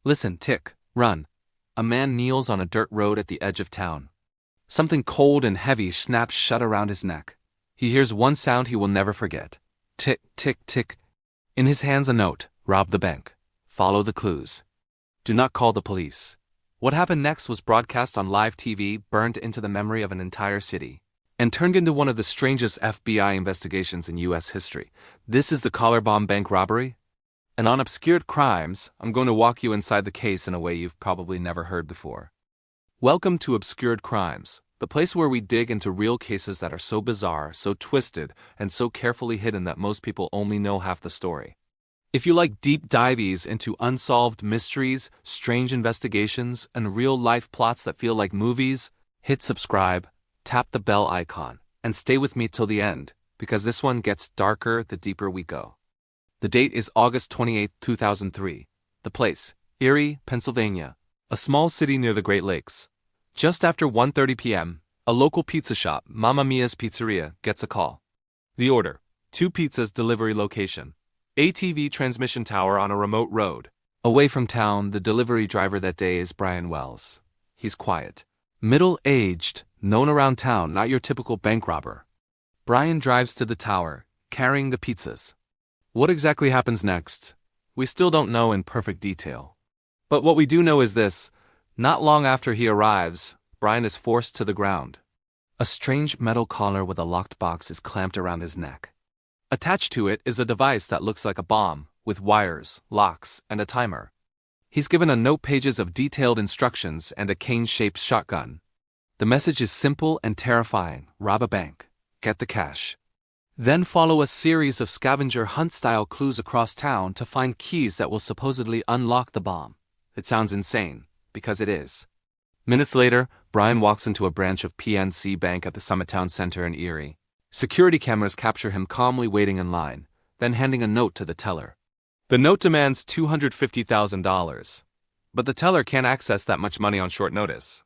Listen, tick, run. A man kneels on a dirt road at the edge of town. Something cold and heavy snaps shut around his neck. He hears one sound he will never forget. Tick, tick, tick. In his hands a note. Rob the bank. Follow the clues. Do not call the police. What happened next was broadcast on live TV, burned into the memory of an entire city, and turned into one of the strangest FBI investigations in U.S. history. This is the collar bomb bank robbery. And on Obscured Crimes, I'm going to walk you inside the case in a way you've probably never heard before. Welcome to Obscured Crimes, the place where we dig into real cases that are so bizarre, so twisted, and so carefully hidden that most people only know half the story. If you like deep dives into unsolved mysteries, strange investigations, and real-life plots that feel like movies, hit subscribe, tap the bell icon, and stay with me till the end, because this one gets darker the deeper we go. The date is August 28, 2003. The place, Erie, Pennsylvania, a small city near the Great Lakes. Just after 1:30 p.m., a local pizza shop, Mamma Mia's Pizzeria, gets a call. The order: 2 pizzas, delivery location. ATV transmission tower on a remote road. Away from town, the delivery driver that day is Brian Wells. He's quiet, middle-aged, known around town, not your typical bank robber. Brian drives to the tower, carrying the pizzas. What exactly happens next? We still don't know in perfect detail. But what we do know is this: not long after he arrives, Brian is forced to the ground. A strange metal collar with a locked box is clamped around his neck. Attached to it is a device that looks like a bomb, with wires, locks, and a timer. He's given a note, pages of detailed instructions, and a cane-shaped shotgun. The message is simple and terrifying: rob a bank, get the cash. Then follow a series of scavenger hunt-style clues across town to find keys that will supposedly unlock the bomb. It sounds insane, because it is. Minutes later, Brian walks into a branch of PNC Bank at the Summit Town Center in Erie. Security cameras capture him calmly waiting in line, then handing a note to the teller. The note demands $250,000, but the teller can't access that much money on short notice.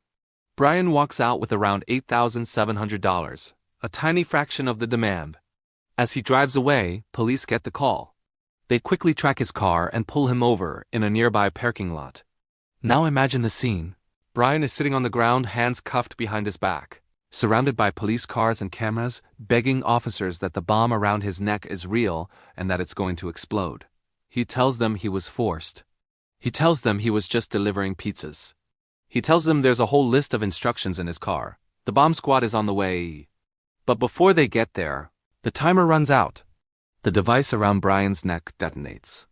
Brian walks out with around $8,700, a tiny fraction of the demand. As he drives away, police get the call. They quickly track his car and pull him over in a nearby parking lot. Now imagine the scene. Brian is sitting on the ground, hands cuffed behind his back, surrounded by police cars and cameras, begging officers that the bomb around his neck is real and that it's going to explode. He tells them he was forced. He tells them he was just delivering pizzas. He tells them there's a whole list of instructions in his car. The bomb squad is on the way. But before they get there, the timer runs out. The device around Brian's neck detonates.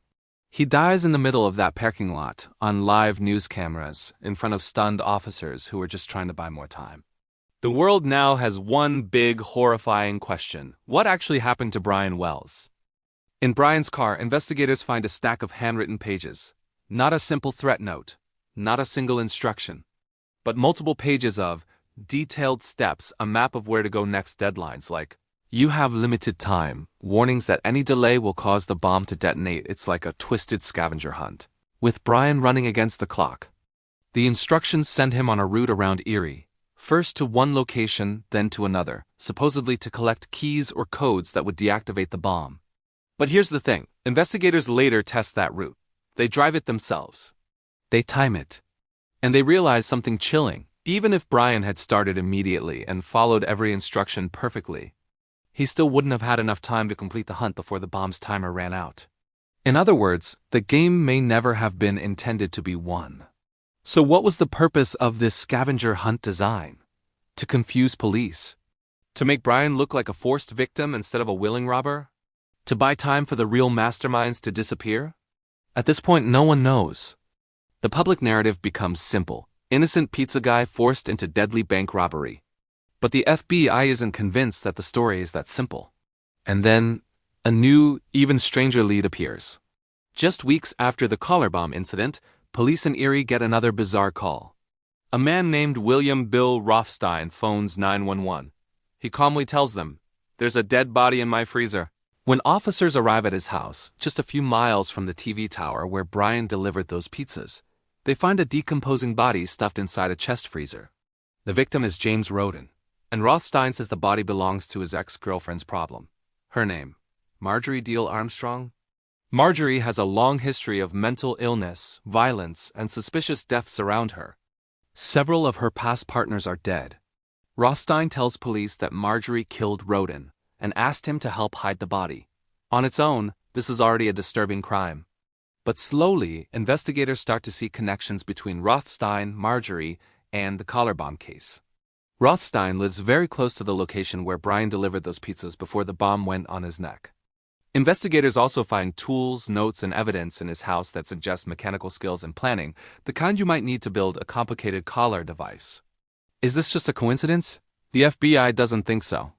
He dies in the middle of that parking lot, on live news cameras, in front of stunned officers who were just trying to buy more time. The world now has one big, horrifying question: what actually happened to Brian Wells? In Brian's car, investigators find a stack of handwritten pages. Not a simple threat note, not a single instruction, but multiple pages of detailed steps, a map of where to go next, deadlines like, "You have limited time," warnings that any delay will cause the bomb to detonate. It's like a twisted scavenger hunt, with Brian running against the clock. The instructions send him on a route around Erie, first to one location, then to another, supposedly to collect keys or codes that would deactivate the bomb. But here's the thing: investigators later test that route. They drive it themselves. They time it. And they realize something chilling. Even if Brian had started immediately and followed every instruction perfectly, he still wouldn't have had enough time to complete the hunt before the bomb's timer ran out. In other words, the game may never have been intended to be won. So what was the purpose of this scavenger hunt design? To confuse police? To make Brian look like a forced victim instead of a willing robber? To buy time for the real masterminds to disappear? At this point, no one knows. The public narrative becomes simple: innocent pizza guy forced into deadly bank robbery. But the FBI isn't convinced that the story is that simple. And then, a new, even stranger lead appears. Just weeks after the collar bomb incident, police in Erie get another bizarre call. A man named William Bill Rothstein phones 911. He calmly tells them, "There's a dead body in my freezer." When officers arrive at his house, just a few miles from the TV tower where Brian delivered those pizzas, they find a decomposing body stuffed inside a chest freezer. The victim is James Roden, and Rothstein says the body belongs to his ex-girlfriend's problem. Her name, Marjorie Deal Armstrong? Marjorie has a long history of mental illness, violence, and suspicious deaths around her. Several of her past partners are dead. Rothstein tells police that Marjorie killed Roden and asked him to help hide the body. On its own, this is already a disturbing crime. But slowly, investigators start to see connections between Rothstein, Marjorie, and the collar bomb case. Rothstein lives very close to the location where Brian delivered those pizzas before the bomb went on his neck. Investigators also find tools, notes, and evidence in his house that suggest mechanical skills and planning, the kind you might need to build a complicated collar device. Is this just a coincidence? The FBI doesn't think so.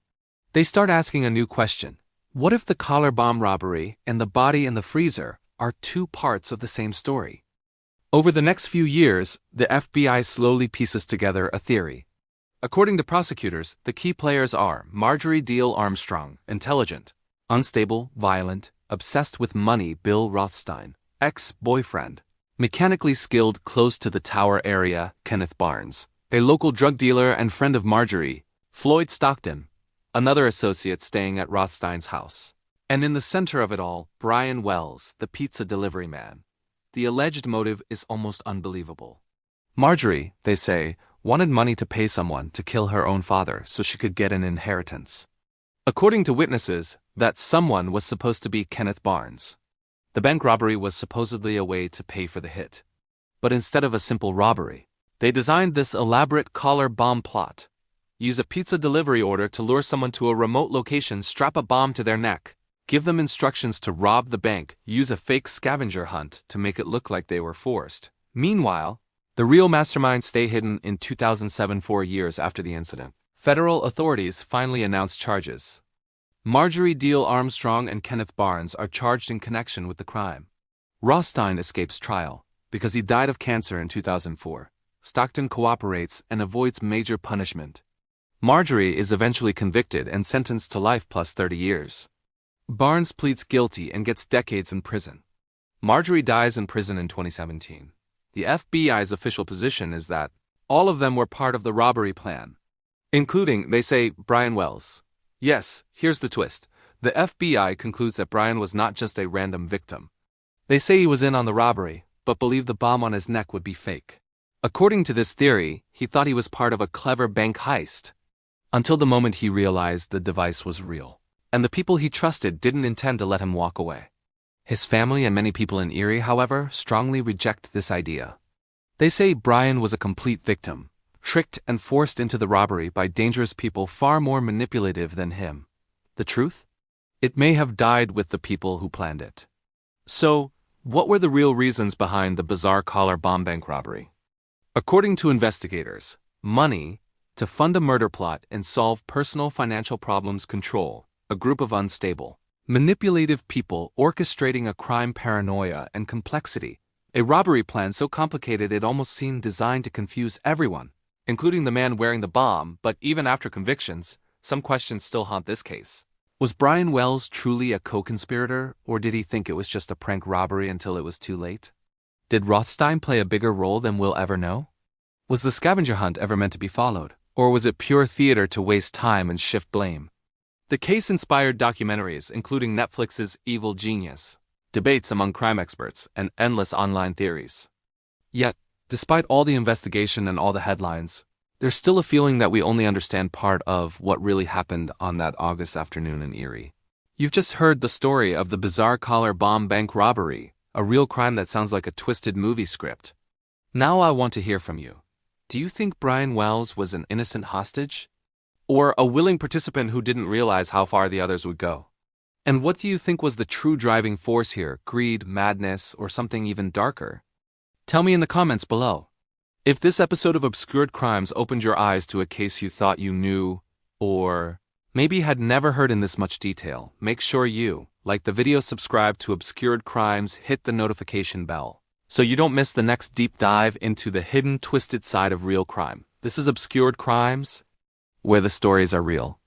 They start asking a new question. What if the collar bomb robbery and the body in the freezer are two parts of the same story? Over the next few years, the FBI slowly pieces together a theory. According to prosecutors, the key players are Marjorie Deal Armstrong, intelligent, unstable, violent, obsessed with money Bill Rothstein, ex-boyfriend, mechanically skilled close to the Tower area Kenneth Barnes, a local drug dealer and friend of Marjorie, Floyd Stockton, another associate staying at Rothstein's house. And in the center of it all, Brian Wells, the pizza delivery man. The alleged motive is almost unbelievable. Marjorie, they say, wanted money to pay someone to kill her own father so she could get an inheritance. According to witnesses, that someone was supposed to be Kenneth Barnes. The bank robbery was supposedly a way to pay for the hit. But instead of a simple robbery, they designed this elaborate collar bomb plot. Use a pizza delivery order to lure someone to a remote location, strap a bomb to their neck, give them instructions to rob the bank, use a fake scavenger hunt to make it look like they were forced. Meanwhile, the real masterminds stay hidden. In 2007, 4 years after the incident, federal authorities finally announced charges. Marjorie Deal Armstrong and Kenneth Barnes are charged in connection with the crime. Rothstein escapes trial because he died of cancer in 2004. Stockton cooperates and avoids major punishment. Marjorie is eventually convicted and sentenced to life plus 30 years. Barnes pleads guilty and gets decades in prison. Marjorie dies in prison in 2017. The FBI's official position is that all of them were part of the robbery plan, including, they say, Brian Wells. Yes, here's the twist. The FBI concludes that Brian was not just a random victim. They say he was in on the robbery, but believe the bomb on his neck would be fake. According to this theory, he thought he was part of a clever bank heist, until the moment he realized the device was real, and the people he trusted didn't intend to let him walk away. His family and many people in Erie, however, strongly reject this idea. They say Brian was a complete victim, tricked and forced into the robbery by dangerous people far more manipulative than him. The truth? It may have died with the people who planned it. So, what were the real reasons behind the bizarre collar bomb bank robbery? According to investigators, money to fund a murder plot and solve personal financial problems. Control, a group of unstable, manipulative people orchestrating a crime. Paranoia and complexity, a robbery plan so complicated it almost seemed designed to confuse everyone, including the man wearing the bomb. But even after convictions, some questions still haunt this case. Was Brian Wells truly a co-conspirator, or did he think it was just a prank robbery until it was too late? Did Rothstein play a bigger role than we'll ever know? Was the scavenger hunt ever meant to be followed, or was it pure theater to waste time and shift blame? The case inspired documentaries, including Netflix's Evil Genius, debates among crime experts, and endless online theories. Yet, despite all the investigation and all the headlines, there's still a feeling that we only understand part of what really happened on that August afternoon in Erie. You've just heard the story of the bizarre collar bomb bank robbery, a real crime that sounds like a twisted movie script. Now I want to hear from you. Do you think Brian Wells was an innocent hostage, or a willing participant who didn't realize how far the others would go? And what do you think was the true driving force here? Greed, madness, or something even darker? Tell me in the comments below. If this episode of Obscured Crimes opened your eyes to a case you thought you knew, or maybe had never heard in this much detail, make sure you like the video, subscribe to Obscured Crimes, hit the notification bell, so you don't miss the next deep dive into the hidden, twisted side of real crime. This is Obscured Crimes, where the stories are real,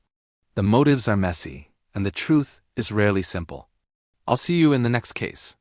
the motives are messy, and the truth is rarely simple. I'll see you in the next case.